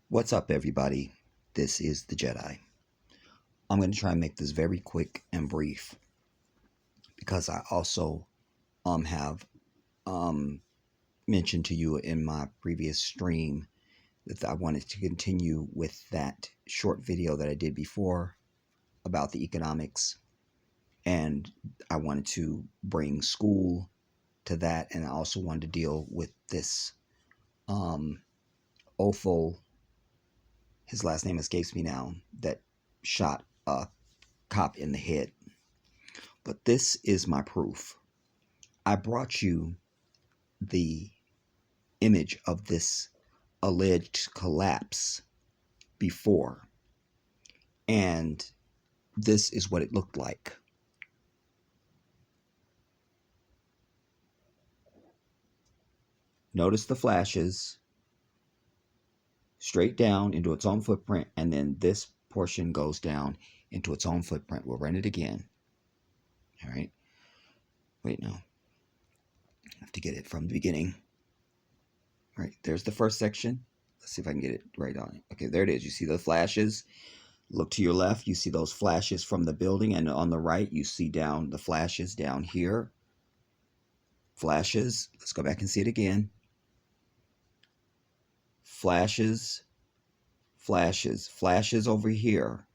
What's up, everybody? This is the Jedi. I'm going to try and make this very quick and brief because I also have mentioned to you in my previous stream that I wanted to continue with that short video that I did before about the economics, and I wanted to bring school to that, and I also wanted to deal with this Ofo. His last name escapes me now. That shot a cop in the head. But this is my proof. I brought you the image of this alleged collapse before, and this is what it looked like. Notice the flashes straight down into its own footprint, and then this portion goes down into its own footprint. We'll run it again. All right. Wait, no. I have to get it from the beginning. All right, there's the first section. Let's see if I can get it right on it. Okay, there it is. You see the flashes? Look to your left, you see those flashes from the building, and on the right, you see down the flashes down here. Flashes. Let's go back and see it again. Flashes, flashes, flashes over here.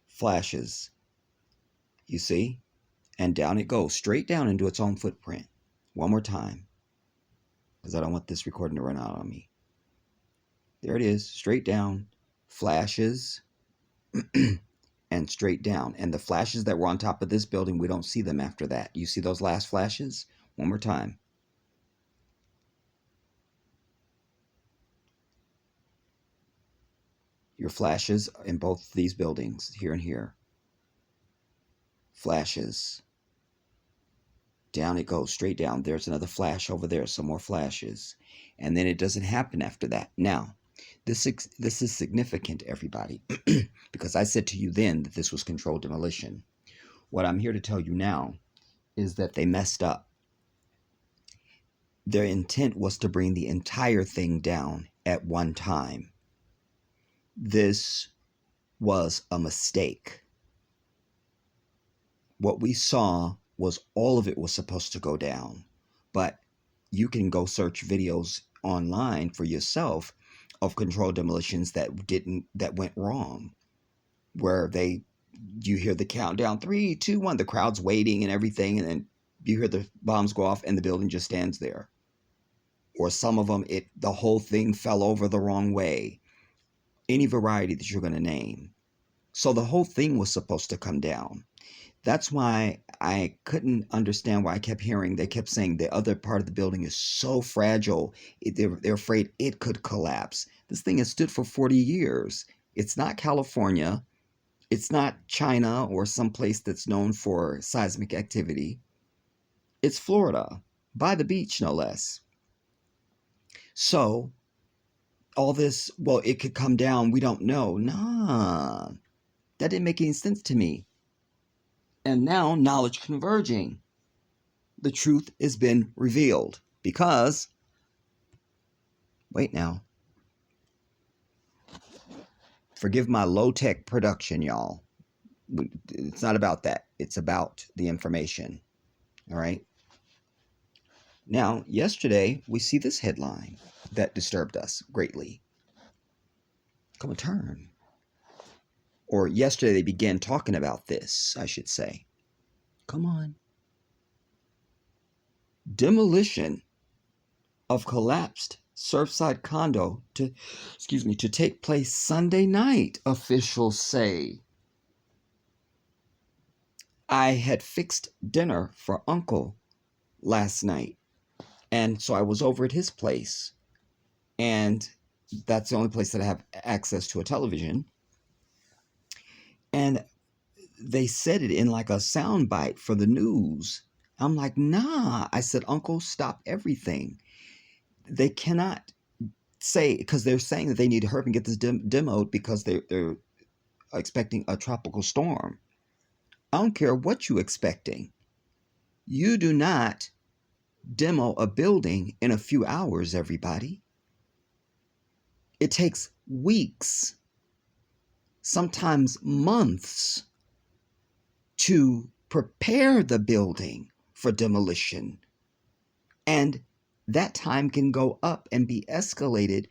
Flashes. You see? And down it goes, straight down into its own footprint. One more time, because I don't want this recording to run out on me. There it is, straight down, flashes, and straight down. And the flashes that were on top of this building, we don't see them after that. You see those last flashes? One more time. Your flashes in both these buildings, here and here. Flashes. Down it goes, straight down. There's another flash over there, some more flashes. And then it doesn't happen after that. Now, this is significant, everybody, because I said to you then that this was controlled demolition. What I'm here to tell you now is that they messed up. Their intent was to bring the entire thing down at one time. This was a mistake. What we saw was all of it was supposed to go down, but you can go search videos online for yourself of controlled demolitions that went wrong, where you hear the countdown, 3, 2, 1, the crowd's waiting and everything, and then you hear the bombs go off and the building just stands there. Or some of them, the whole thing fell over the wrong way. Any variety that you're going to name. So the whole thing was supposed to come down. That's why I couldn't understand why they kept saying the other part of the building is so fragile. They're afraid it could collapse. This thing has stood for 40 years. It's not California. It's not China or some place that's known for seismic activity. It's Florida, by the beach, no less. So all this, well, it could come down, we don't know. Nah, that didn't make any sense to me. And now, knowledge converging. The truth has been revealed because, wait now, forgive my low-tech production, y'all. It's not about that. It's about the information, all right? Now, yesterday, we see this headline that disturbed us greatly. Come on, turn. Or yesterday, they began talking about this, I should say. Come on. Demolition of collapsed Surfside condo to take place Sunday night, officials say. I had fixed dinner for Uncle last night, and so I was over at his place, and that's the only place that I have access to a television. And they said it in like a soundbite for the news. I'm like, nah. I said, Uncle, stop everything. They cannot say, because they're saying that they need to hurry and get this demoed because they're expecting a tropical storm. I don't care what you're expecting. You do not demo a building in a few hours, everybody. It takes weeks, sometimes months, to prepare the building for demolition. And that time can go up and be escalated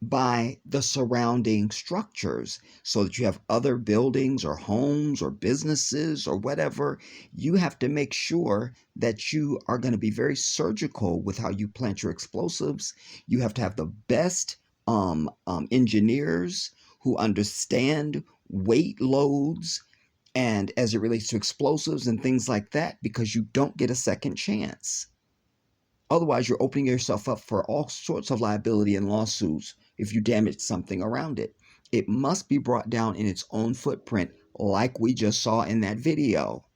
by the surrounding structures, so that you have other buildings or homes or businesses or whatever. You have to make sure that you are going to be very surgical with how you plant your explosives. You have to have the best engineers who understand weight loads and as it relates to explosives and things like that, because you don't get a second chance. Otherwise, you're opening yourself up for all sorts of liability and lawsuits if you damage something around it. It must be brought down in its own footprint, like we just saw in that video.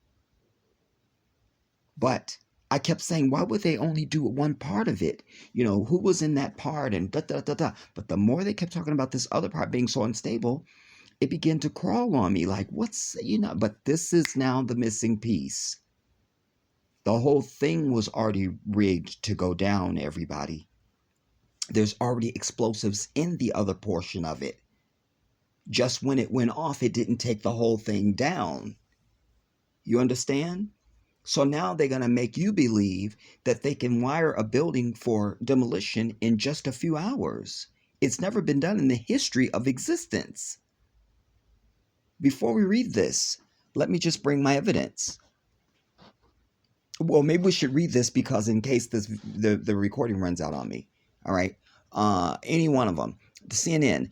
But I kept saying, why would they only do one part of it? You know, who was in that part and da da da da. But the more they kept talking about this other part being so unstable, it began to crawl on me like, but this is now the missing piece. The whole thing was already rigged to go down, everybody. There's already explosives in the other portion of it. Just when it went off, it didn't take the whole thing down. You understand? So now they're going to make you believe that they can wire a building for demolition in just a few hours. It's never been done in the history of existence. Before we read this, let me just bring my evidence. Well, maybe we should read this because in case the recording runs out on me. All right. Any one of them. The CNN,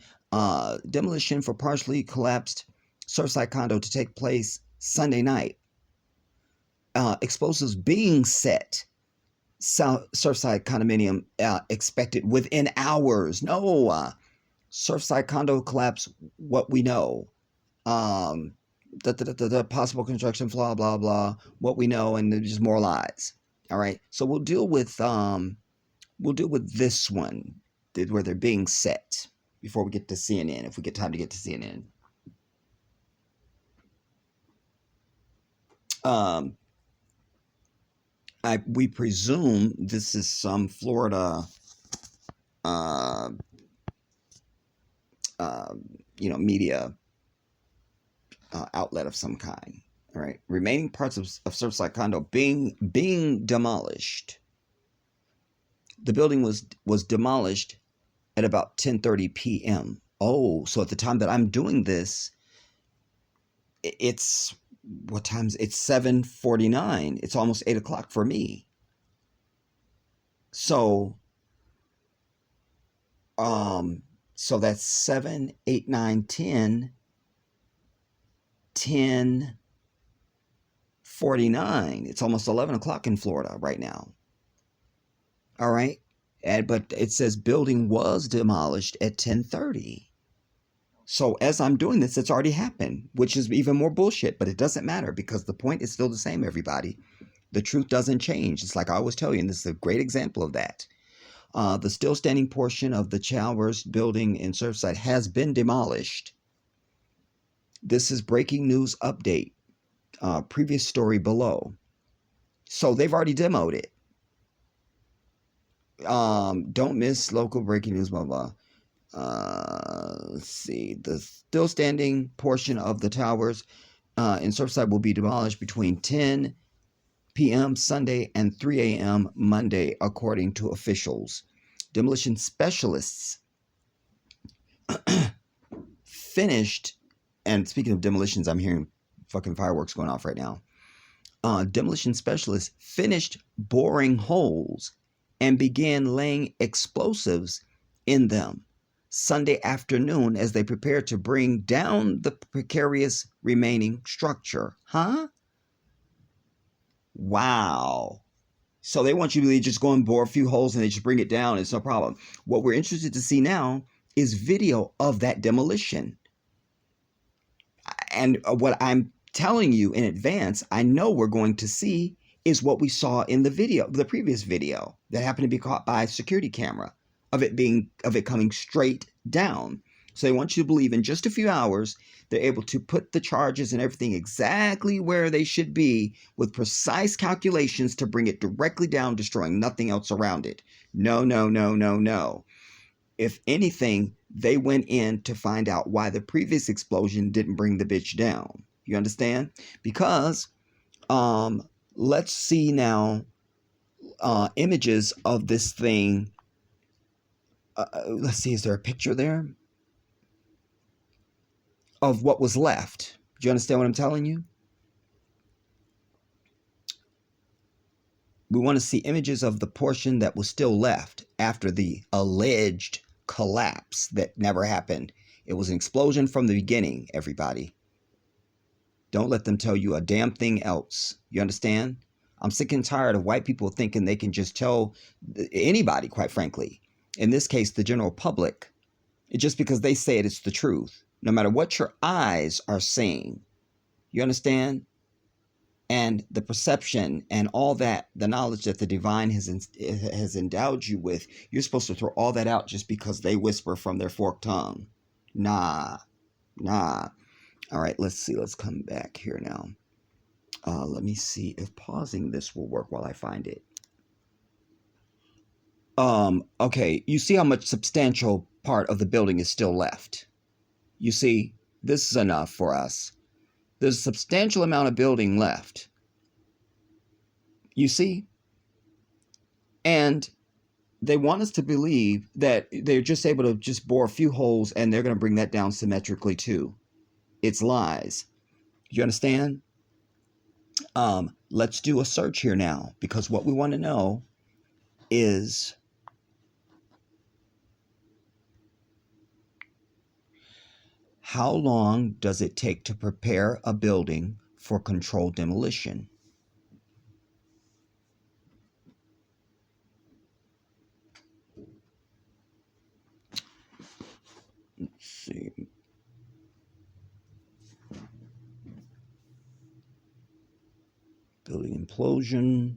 demolition for partially collapsed Surfside condo to take place Sunday night. Explosives being set. Surfside condominium expected within hours. No. Surfside condo collapse, what we know. The possible construction flaw, blah blah, what we know, and there's just more lies. All right, so we'll deal with this one where they're being set before we get to CNN, if we get time to get to CNN. We presume this is some Florida media outlet of some kind. All right, remaining parts of Surfside condo being demolished. The building was demolished at about 10:30 p.m. Oh, so at the time that I'm doing this, it's what time's it's 7:49. It's almost 8 o'clock for me. So so that's 7, 8, 9, 10, 10:49. It's almost 11 o'clock in Florida right now. All right. But it says building was demolished at 10:30. So as I'm doing this, it's already happened, which is even more bullshit, but it doesn't matter because the point is still the same, everybody. The truth doesn't change. It's like I always tell you, and this is a great example of that. The still standing portion of the Chowers building in Surfside has been demolished. This is breaking news update. Previous story below. So they've already demoed it. Don't miss local breaking news, blah, blah. Let's see. The still standing portion of the towers in Surfside will be demolished between 10 p.m. Sunday and 3 a.m. Monday, according to officials. Demolition specialists finished, and speaking of demolitions, I'm hearing fucking fireworks going off right now. Demolition specialists finished boring holes and began laying explosives in them Sunday afternoon as they prepared to bring down the precarious remaining structure. Huh? Wow. So they want you to just go and bore a few holes and they just bring it down. It's no problem. What we're interested to see now is video of that demolition. And what I'm telling you in advance, I know we're going to see is what we saw in the previous video that happened to be caught by a security camera of it coming straight down. So they want you to believe in just a few hours, they're able to put the charges and everything exactly where they should be with precise calculations to bring it directly down, destroying nothing else around it. No, no, no, no, no. If anything, they went in to find out why the previous explosion didn't bring the bitch down. You understand? Because let's see now images of this thing. Let's see, is there a picture there of what was left? Do you understand what I'm telling you? We want to see images of the portion that was still left after the alleged collapse that never happened. It was an explosion from the beginning, everybody. Don't let them tell you a damn thing else. You understand? I'm sick and tired of white people thinking they can just tell anybody, quite frankly. In this case, the general public, just because they say it, it's the truth. No matter what your eyes are saying. You understand? And the perception and all that, the knowledge that the divine has endowed you with, you're supposed to throw all that out just because they whisper from their forked tongue. Nah, nah. All right, let's see. Let's come back here now. Let me see if pausing this will work while I find it. Okay, you see how much substantial part of the building is still left. You see, this is enough for us. There's a substantial amount of building left. You see? And they want us to believe that they're just able to just bore a few holes and they're going to bring that down symmetrically too. It's lies. You understand? Let's do a search here now, because what we want to know is how long does it take to prepare a building for controlled demolition? Let's see. Building implosion.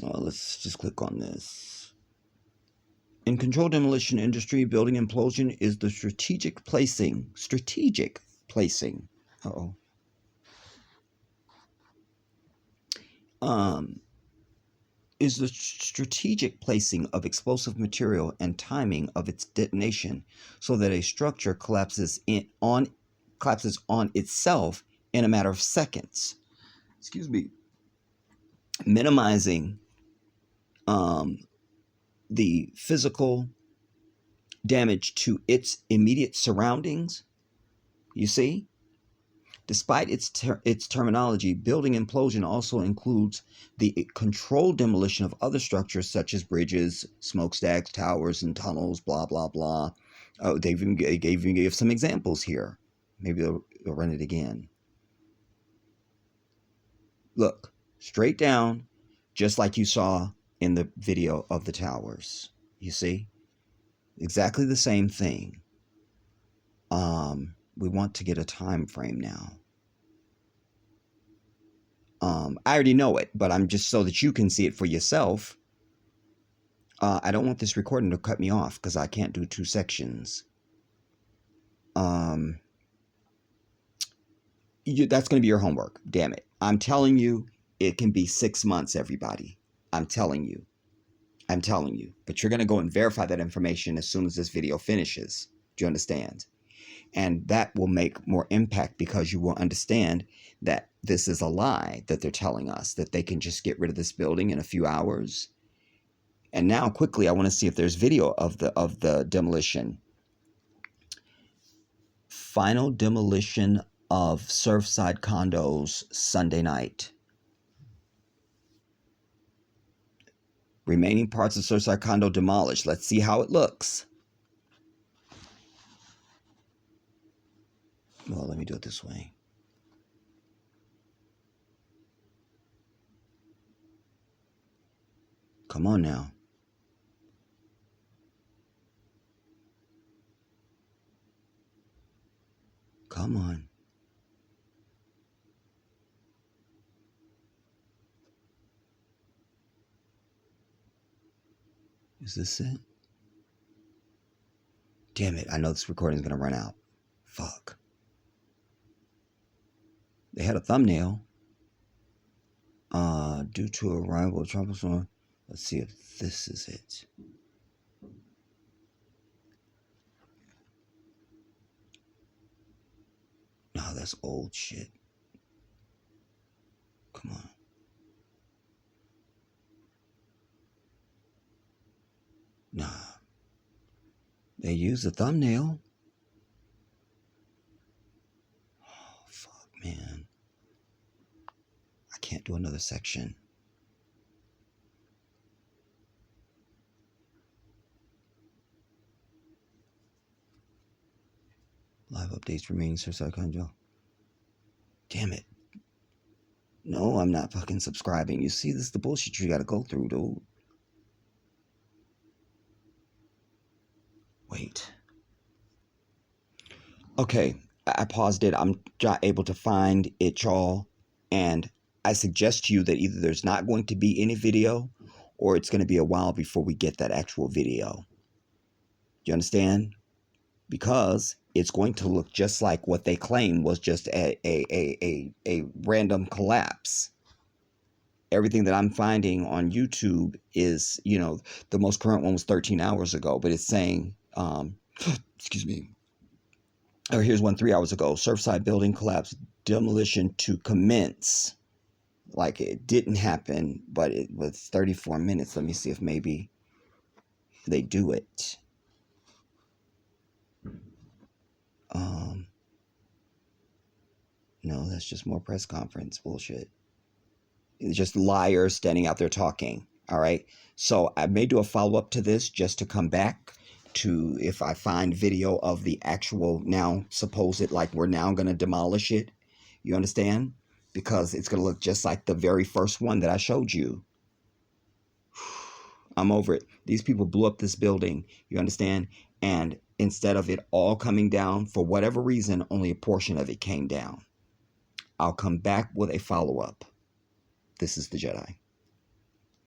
Let's just click on this. In controlled demolition industry, building implosion is the strategic placing. Uh-oh. Is the strategic placing of explosive material and timing of its detonation so that a structure collapses on itself in a matter of seconds. Excuse me. Minimizing the physical damage to its immediate surroundings. You see? Despite its terminology, building implosion also includes the controlled demolition of other structures such as bridges, smokestacks, towers, and tunnels, blah, blah, blah. Oh, they even gave some examples here. Maybe they'll run it again. Look, straight down, just like you saw in the video of the towers. You see? Exactly the same thing. We want to get a time frame now. I already know it, but I'm just so that you can see it for yourself. I don't want this recording to cut me off because I can't do 2 sections. That's going to be your homework. Damn it. I'm telling you, it can be 6 months, everybody. I'm telling you. But you're going to go and verify that information as soon as this video finishes. Do you understand? And that will make more impact because you will understand that this is a lie that they're telling us, that they can just get rid of this building in a few hours. And now quickly, I want to see if there's video of the demolition. Final demolition of Surfside condos Sunday night. Remaining parts of Surfside condo demolished. Let's see how it looks. Well, let me do it this way. Come on now. Come on. Is this it? Damn it, I know this recording is going to run out. Fuck. They had a thumbnail. Due to arrival of troublesome. Let's see if this is it. that's old shit. Come on. Nah. They use the thumbnail. Oh, fuck, man. I can't do another section. Live updates remain Surfside Conjo. Damn it. No, I'm not fucking subscribing. You see, this is the bullshit you gotta go through, dude. Wait. Okay, I paused it. I'm not able to find it, y'all. And I suggest to you that either there's not going to be any video or it's going to be a while before we get that actual video. You understand? Because it's going to look just like what they claim was just a random collapse. Everything that I'm finding on YouTube is, you know, the most current one was 13 hours ago, but it's saying, excuse me. Oh, here's one 3 hours ago. Surfside building collapse, demolition to commence. Like it didn't happen, but it was 34 minutes. Let me see if maybe they do it. No, that's just more press conference bullshit. It's just liars standing out there talking. All right. So I may do a follow-up to this just to come back to if I find video of the actual now supposed, like we're now going to demolish it. You understand? Because it's going to look just like the very first one that I showed you. I'm over it. These people blew up this building. You understand? And instead of it all coming down, for whatever reason, only a portion of it came down. I'll come back with a follow-up. This is the Jedi.